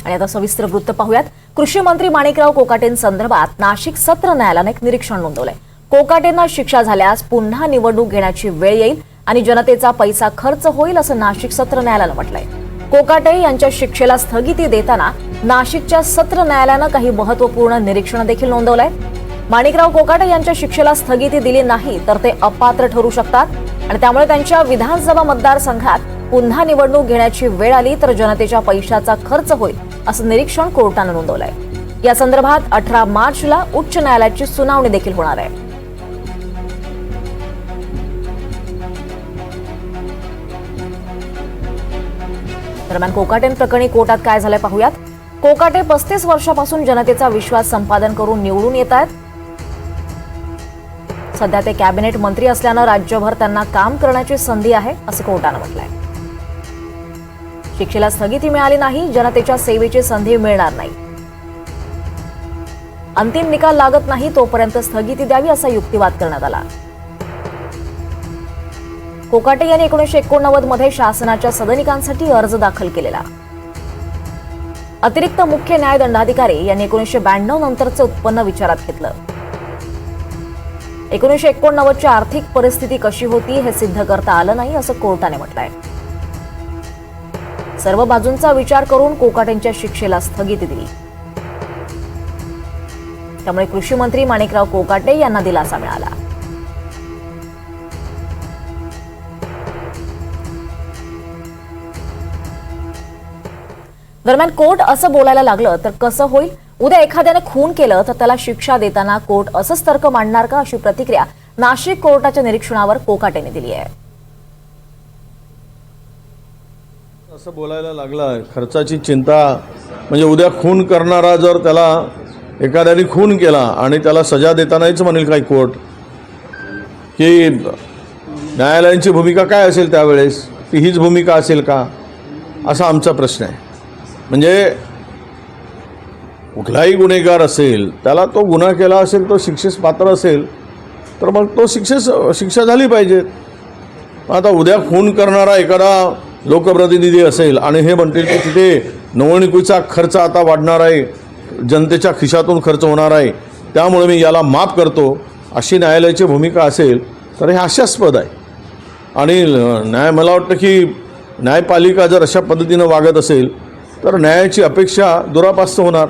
आणि आता सविस्तर वृत्त पाहूयात। कृषी मंत्री माणिकराव कोकाटेंसंदर्भात नाशिक सत्र न्यायालयाने एक निरीक्षण नोंदवलंय। कोकाटेंना शिक्षा झाल्यास पुन्हा निवडणूक घेण्याची वेळ येईल आणि जनतेचा पैसा खर्च होईल असं नाशिक सत्र न्यायालयाने म्हटलंय। कोकाटे यांच्या शिक्षेला स्थगिती देताना नाशिकच्या सत्र न्यायालयाने काही महत्त्वपूर्ण निरीक्षण देखील नोंदवलंय। माणिकराव कोकाटे यांच्या शिक्षेला स्थगिती दिली नाही तर ते अपात्र ठरू शकतात आणि त्यामुळे त्यांच्या विधानसभा मतदारसंघात पुन्हा निवडणूक घेण्याची वेळ आली तर जनतेच्या पैशाचा खर्च होईल असं निरीक्षण कोर्टाने नोंदवलंय। या संदर्भात 18 मार्चला उच्च न्यायालयाची सुनावणी देखील होणार आहे। दरम्यान कोकाटे प्रकरणी कोर्टात काय झालंय पाहूयात। कोकाटे 35 वर्षापासून जनतेचा विश्वास संपादन करून निवडून येत आहेत। सध्या ते कॅबिनेट मंत्री असल्यानं राज्यभर त्यांना काम करण्याची संधी आहे असं कोर्टाने म्हटलंय। शिक्षेला स्थगिती मिळाली नाही, जनतेच्या सेवेची संधी मिळणार नाही। अंतिम निकाल लागत नाही तोपर्यंत स्थगिती द्यावी असा युक्तिवाद करण्यात आला। कोकाटे यांनी 1989 मध्ये शासनाच्या सदनिकांसाठी अर्ज दाखल केलेला। अतिरिक्त मुख्य न्याय दंडाधिकारी यांनी 1992 नंतरचे उत्पन्न विचारात घेतलं। 1989 ची आर्थिक परिस्थिती कशी होती हे सिद्ध करता आलं नाही असं कोर्टाने म्हटलंय। सर्व बाजूंचा विचार करून कोकाटेंच्या शिक्षेला स्थगिती दिली, त्यामुळे कृषी मंत्री माणिकराव कोकाटे यांना दिलासा मिळाला। दरम्यान कोर्ट असं बोलायला लागलं तर कसं होईल? उद्या एखाद्याने खून केलं तर त्याला शिक्षा देताना कोर्ट असंच तर्क मांडणार का, अशी प्रतिक्रिया नाशिक कोर्टाच्या निरीक्षणावर कोकाटेने दिली आहे। असं बोलायला लागला, खर्चाची चिंता म्हणजे उद्या खून करणारा जर त्याला एखाद्याने खून केला आणि त्याला सजा देतानाच म्हणेल काही कोर्ट की न्यायालयाची भूमिका काय असेल त्यावेळेस, ती हीच भूमिका असेल का, असा आमचा प्रश्न आहे। म्हणजे कुठलाही गुन्हेगार असेल त्याला तो गुन्हा केला असेल, तो शिक्षेस पात्र असेल तर मग तो शिक्षा झाली पाहिजे। आता उद्या खून करणारा एखादा लोकप्रतिनिधी असेल आणि हे म्हणतील की तिथे निवडणुकीचा खर्च आता वाढणार आहे, जनतेच्या खिशातून खर्च होणार आहे, त्यामुळे मी याला माफ करतो, अशी न्यायालयाची भूमिका असेल तर हे हास्यास्पद आहे। आणि मला वाटतं की न्यायपालिका जर अशा पद्धतीनं वागत असेल तर न्यायाची अपेक्षा दुरापास्त होणार।